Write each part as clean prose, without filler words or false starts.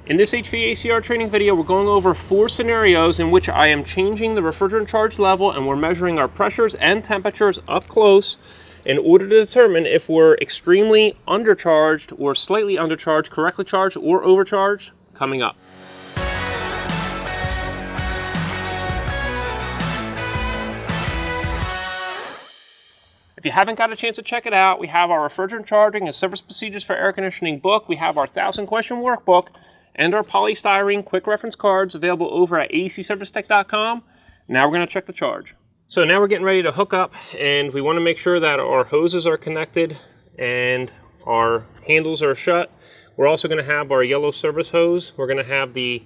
In this HVACR training video, we're going over 4 scenarios in which I am changing the refrigerant charge level and we're measuring our pressures and temperatures up close in order to determine if we're extremely undercharged or slightly undercharged, correctly charged, or overcharged coming up. If you haven't got a chance to check it out, we have our refrigerant charging and service procedures for air conditioning book. We have our 1000-question workbook and our polystyrene quick reference cards available over at acservicetech.com. Now we're going to check the charge. So now we're getting ready to hook up, and we want to make sure that our hoses are connected and our handles are shut. We're also going to have our yellow service hose. We're going to have the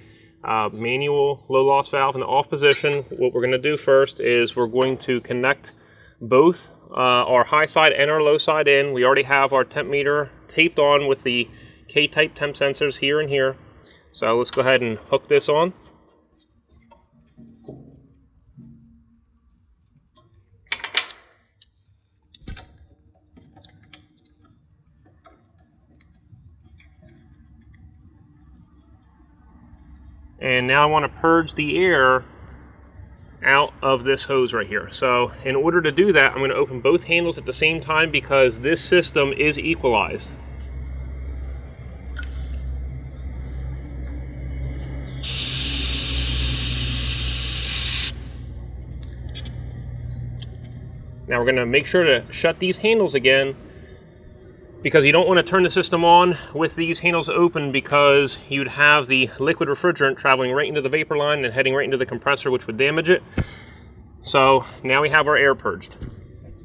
manual low loss valve in the off position. What we're going to do first is we're going to connect both our high side and our low side in. We already have our temp meter taped on with the K-type temp sensors here and here. So let's go ahead and hook this on. And now I want to purge the air out of this hose right here. So in order to do that, I'm going to open both handles at the same time because this system is equalized. Now we're going to make sure to shut these handles again because you don't want to turn the system on with these handles open because you'd have the liquid refrigerant traveling right into the vapor line and heading right into the compressor, which would damage it. So now we have our air purged.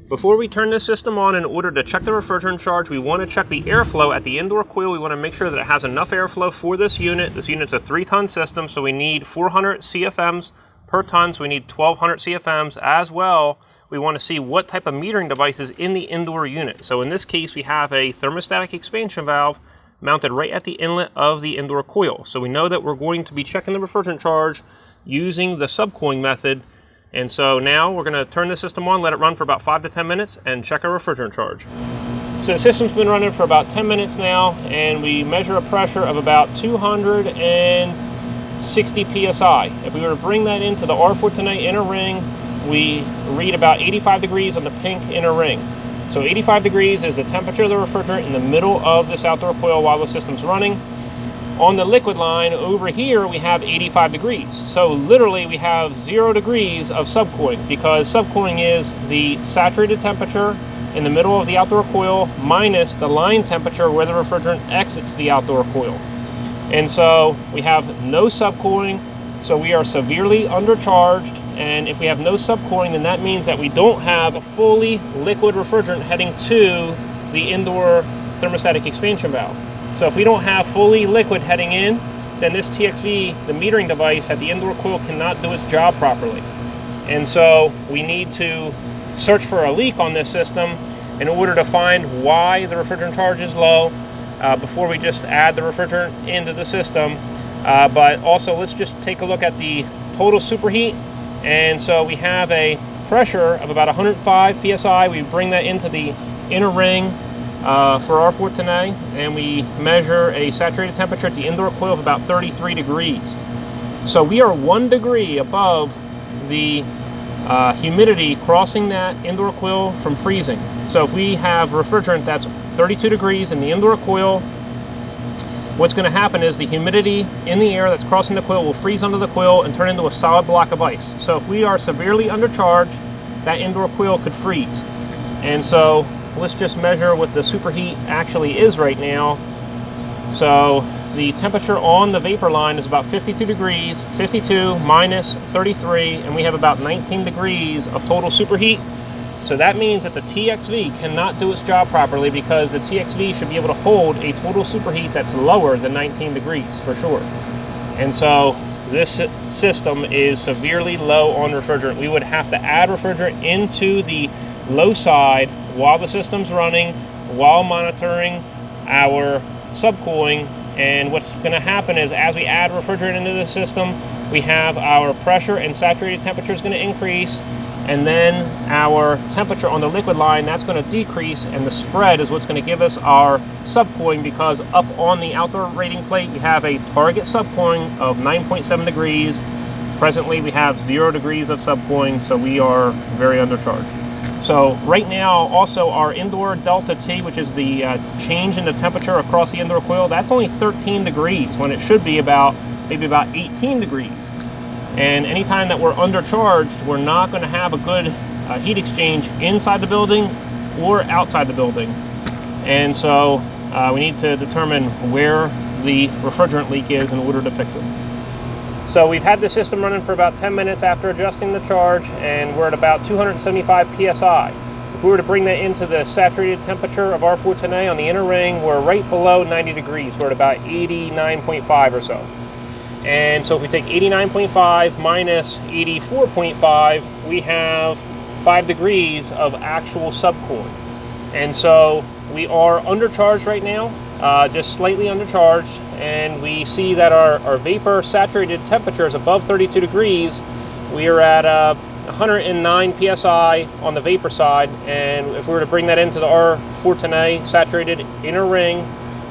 Before we turn this system on, in order to check the refrigerant charge, we want to check the airflow at the indoor coil. We want to make sure that it has enough airflow for this unit. This unit's a 3-ton system, so we need 400 CFMs per ton, so we need 1200 CFMs as well. We want to see what type of metering device is in the indoor unit. So in this case, we have a thermostatic expansion valve mounted right at the inlet of the indoor coil. So we know that we're going to be checking the refrigerant charge using the subcooling method. And so now we're going to turn the system on, let it run for about 5 to 10 minutes, and check our refrigerant charge. So the system's been running for about 10 minutes now, and we measure a pressure of about 260 psi. If we were to bring that into the R-410A inner ring, we read about 85 degrees on the pink inner ring. So 85 degrees is the temperature of the refrigerant in the middle of this outdoor coil while the system's running. On the liquid line over here, we have 85 degrees. So literally we have 0 degrees of subcooling because subcooling is the saturated temperature in the middle of the outdoor coil minus the line temperature where the refrigerant exits the outdoor coil. And so we have no subcooling, so we are severely undercharged. And if we have no subcooling, then that means that we don't have a fully liquid refrigerant heading to the indoor thermostatic expansion valve. So if we don't have fully liquid heading in, then this TXV, the metering device at the indoor coil, cannot do its job properly. And so we need to search for a leak on this system in order to find why the refrigerant charge is low before we just add the refrigerant into the system. But also let's just take a look at the total superheat. And so we have a pressure of about 105 psi. We bring that into the inner ring for R-410A, and we measure a saturated temperature at the indoor coil of about 33 degrees. So we are 1 degree above the humidity crossing that indoor coil from freezing. So if we have refrigerant that's 32 degrees in the indoor coil, what's going to happen is the humidity in the air that's crossing the coil will freeze under the coil and turn into a solid block of ice. So if we are severely undercharged, that indoor coil could freeze. And so let's just measure what the superheat actually is right now. So the temperature on the vapor line is about 52 degrees, 52 minus 33, and we have about 19 degrees of total superheat. So that means that the TXV cannot do its job properly because the TXV should be able to hold a total superheat that's lower than 19 degrees for sure. And so this system is severely low on refrigerant. We would have to add refrigerant into the low side while the system's running, while monitoring our subcooling. And what's going to happen is as we add refrigerant into the system, we have our pressure and saturated temperature is going to increase, and then our temperature on the liquid line, that's going to decrease, and the spread is what's going to give us our subcooling, because up on the outdoor rating plate we have a target subcooling of 9.7 degrees. Presently we have 0 degrees of subcooling, so we are very undercharged. So right now also our indoor delta T, which is the change in the temperature across the indoor coil, that's only 13 degrees when it should be maybe about 18 degrees. And anytime that we're undercharged, we're not going to have a good heat exchange inside the building or outside the building. And so we need to determine where the refrigerant leak is in order to fix it. So we've had the system running for about 10 minutes after adjusting the charge, and we're at about 275 psi. If we were to bring that into the saturated temperature of R-410A on the inner ring, we're right below 90 degrees. We're at about 89.5 or so. And so if we take 89.5 minus 84.5, we have 5 degrees of actual subcooling. And so we are undercharged right now, just slightly undercharged, and we see that our vapor saturated temperature is above 32 degrees. We are at 109 psi on the vapor side, and if we were to bring that into the R-410A saturated inner ring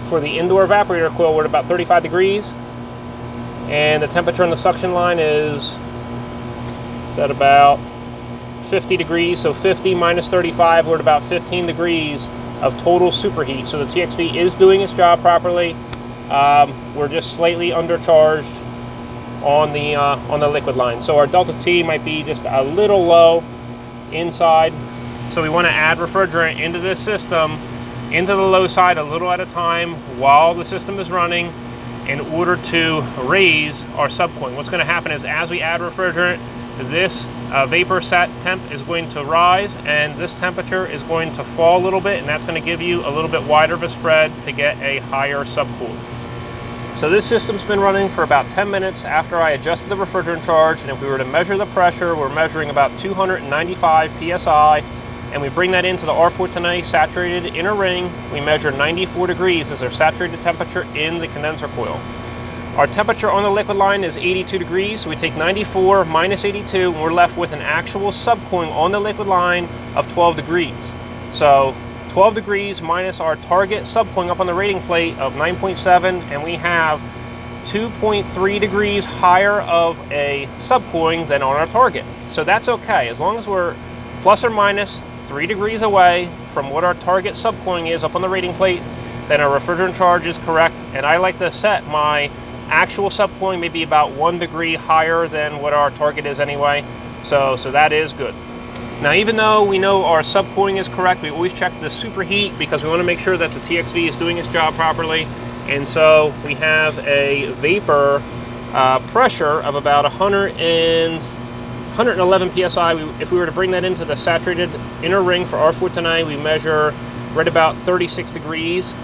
for the indoor evaporator coil, we're at about 35 degrees. And the temperature on the suction line is at about 50 degrees, so 50 minus 35, we're at about 15 degrees of total superheat. So the TXV is doing its job properly. We're just slightly undercharged on the liquid line. So our delta T might be just a little low inside. So we want to add refrigerant into this system, into the low side a little at a time while the system is running, in order to raise our subcooling. What's going to happen is, as we add refrigerant, this vapor sat temp is going to rise, and this temperature is going to fall a little bit, and that's going to give you a little bit wider of a spread to get a higher subcooling. So this system's been running for about 10 minutes after I adjusted the refrigerant charge, and if we were to measure the pressure, we're measuring about 295 psi, and we bring that into the R-410A saturated inner ring. We measure 94 degrees as our saturated temperature in the condenser coil. Our temperature on the liquid line is 82 degrees, so we take 94 minus 82, and we're left with an actual subcooling on the liquid line of 12 degrees. So 12 degrees minus our target subcooling up on the rating plate of 9.7, and we have 2.3 degrees higher of a subcooling than on our target. So that's okay, as long as we're plus or minus 3 degrees away from what our target subcooling is up on the rating plate, then our refrigerant charge is correct. And I like to set my actual subcooling maybe about 1 degree higher than what our target is anyway. So that is good. Now, even though we know our subcooling is correct, we always check the superheat because we want to make sure that the TXV is doing its job properly. And so we have a vapor pressure of about 111 psi. If we were to bring that into the saturated inner ring for R-410A, we measure right about 36 degrees,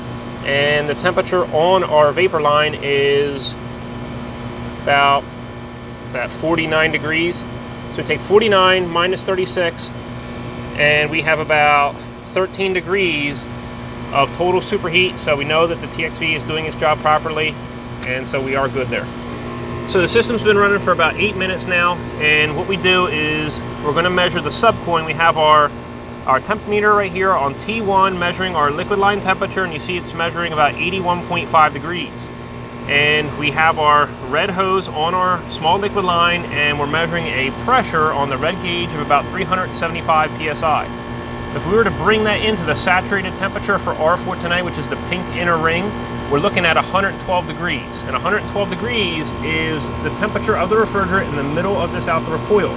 and the temperature on our vapor line is about 49 degrees. So we take 49 minus 36, and we have about 13 degrees of total superheat. So we know that the TXV is doing its job properly, and so we are good there. So the system's been running for about 8 minutes now, and what we do is we're going to measure the subcooling. We have our temp meter right here on T1 measuring our liquid line temperature, and you see it's measuring about 81.5 degrees. And we have our red hose on our small liquid line, and we're measuring a pressure on the red gauge of about 375 psi. If we were to bring that into the saturated temperature for R-410A, which is the pink inner ring, we're looking at 112 degrees. And 112 degrees is the temperature of the refrigerant in the middle of this outdoor coil.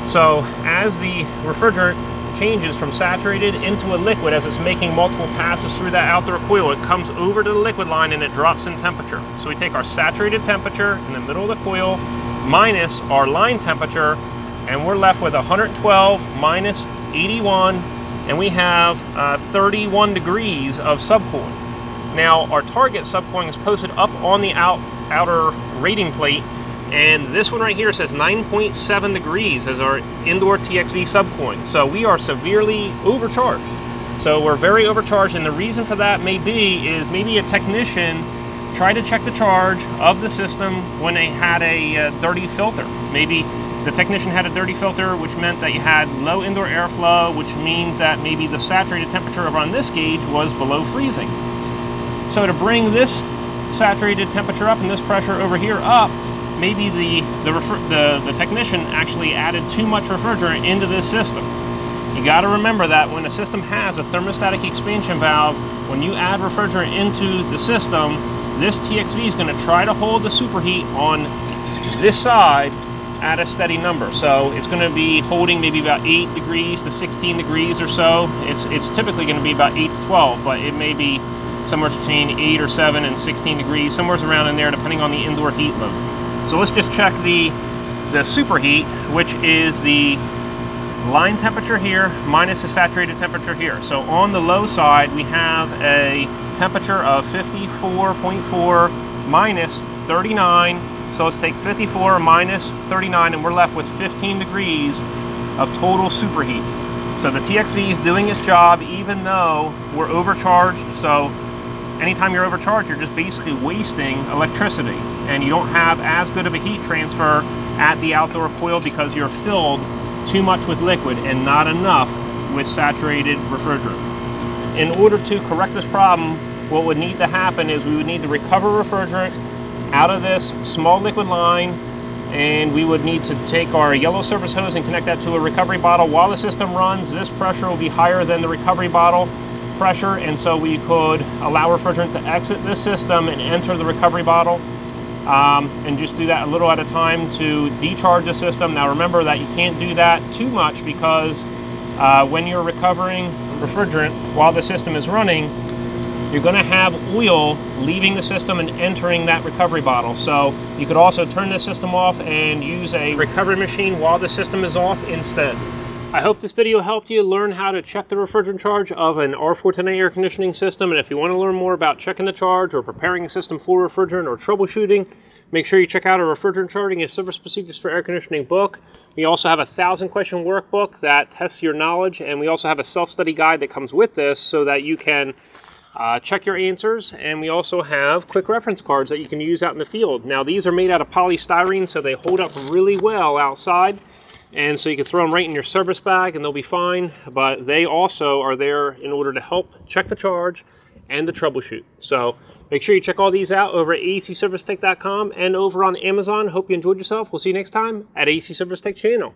So as the refrigerant changes from saturated into a liquid, as it's making multiple passes through that outdoor coil, it comes over to the liquid line and it drops in temperature. So we take our saturated temperature in the middle of the coil minus our line temperature, and we're left with 112 minus 81, and we have 31 degrees of subcooling. Now, our target subcooling is posted up on the outer rating plate, and this one right here says 9.7 degrees as our indoor TXV subcooling. So we are severely overcharged. So we're very overcharged, and the reason for that maybe a technician tried to check the charge of the system when they had a dirty filter. Maybe the technician had a dirty filter, which meant that you had low indoor airflow, which means that maybe the saturated temperature over on this gauge was below freezing. So to bring this saturated temperature up and this pressure over here up, maybe the technician actually added too much refrigerant into this system. You got to remember that when a system has a thermostatic expansion valve, when you add refrigerant into the system, this TXV is going to try to hold the superheat on this side at a steady number. So it's going to be holding maybe about 8 degrees to 16 degrees or so. It's typically going to be about 8 to 12, but it may be somewhere between 8 or 7 and 16 degrees, somewhere around in there depending on the indoor heat load. So let's just check the superheat, which is the line temperature here minus the saturated temperature here. So on the low side we have a temperature of 54.4 minus 39. So let's take 54 minus 39 and we're left with 15 degrees of total superheat. So the TXV is doing its job even though we're overcharged. So anytime you're overcharged, you're just basically wasting electricity and you don't have as good of a heat transfer at the outdoor coil because you're filled too much with liquid and not enough with saturated refrigerant. In order to correct this problem, what would need to happen is we would need to recover refrigerant out of this small liquid line, and we would need to take our yellow service hose and connect that to a recovery bottle. While the system runs, this pressure will be higher than the recovery bottle pressure, and so we could allow refrigerant to exit this system and enter the recovery bottle. And just do that a little at a time to decharge the system. Now remember that you can't do that too much because when you're recovering refrigerant while the system is running, you're going to have oil leaving the system and entering that recovery bottle. So you could also turn the system off and use a recovery machine while the system is off instead. I hope this video helped you learn how to check the refrigerant charge of an R-410A air conditioning system. And if you want to learn more about checking the charge or preparing a system for refrigerant or troubleshooting, make sure you check out our refrigerant charging and service procedures for air conditioning book. We also have a 1,000-question workbook that tests your knowledge, and we also have a self-study guide that comes with this so that you can check your answers. And we also have quick reference cards that you can use out in the field. Now these are made out of polystyrene, so they hold up really well outside. And so you can throw them right in your service bag and they'll be fine, but they also are there in order to help check the charge and the troubleshoot. So make sure you check all these out over at acservicetech.com and over on Amazon. Hope you enjoyed yourself. We'll see you next time at AC Service Tech channel.